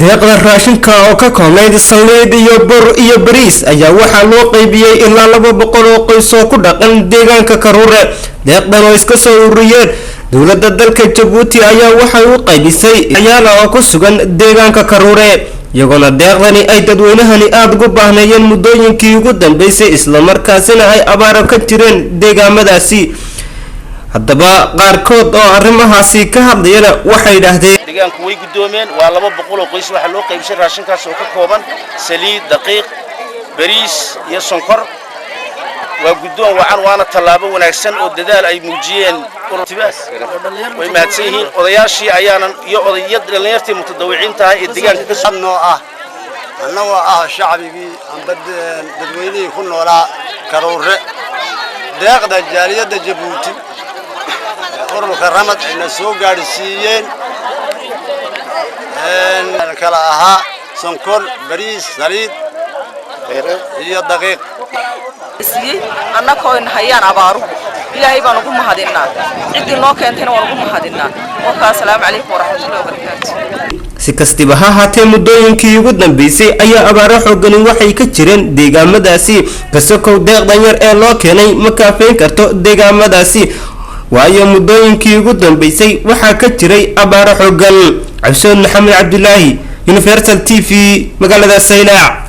deeqda raashinka oo ka koobnayd saliid iyo bur iyo bariis ayaa waxaa loo qaybiyay ilaa 200 oo qoys oo ku dhaqan deegaanka Karuure. deeqdan oo iska soo ururiyeen dowladda dalka Djibouti ayaa waxay u qaybisay ciyaal oo ku sugan deegaanka Karuure, iyagoo deeqdani ay dadweynahani aad ugu baahnayeen muddooyinkii ugu dambeysay isla markaasina ay abaar ka jireen deegaamadaasi. haddaba qaarkood oo arrimahaasi ka hadlayana waxay yiraahdeen deegaanku way gudoomeen waa 200 oo qoys waxa loo qaybshay raashinkaas oo ka kooban saliid, daqiiq, bariis iyo sonkor. waa gudoon waana tallaabo wanaagsan oo dadaal ay muujiyeen urtibaas way mahadsan yihiin odayaashii ayaanan iyo odayad dhalinyartii mutadawiciinta ah ee deegaanka ka soo ah annaga shacabigii dadweynihii ku noolaa Karuure deeqda jaaliyadda Djibouti ururka ramad ina soo gaarsiiyeen kala aha sonkor, bariis, saliid iyo daqiiq annaka oo hayaan abaaru ilaahay baan ugu mahadinaa cidii noo keentayna waan ugu mahadinaa. Assalaamu calaykum waraxmatullaahi wabarakaatuh. si kastaba ha ahaatee muddooyinkii ugu dambeysay ayaa abaaro xooggan waxay ka jireen deegaamadaasi, kasokow deeqdan yar ee loo keenay ma kaafeyn karto deegaamadaasi, waayo muddooyinkii ugu dambeysay waxaa ka jiray abaaro xooggan. Cabshaan Maxamed Cabdullaahi, Universal TV, magaalada Saylac.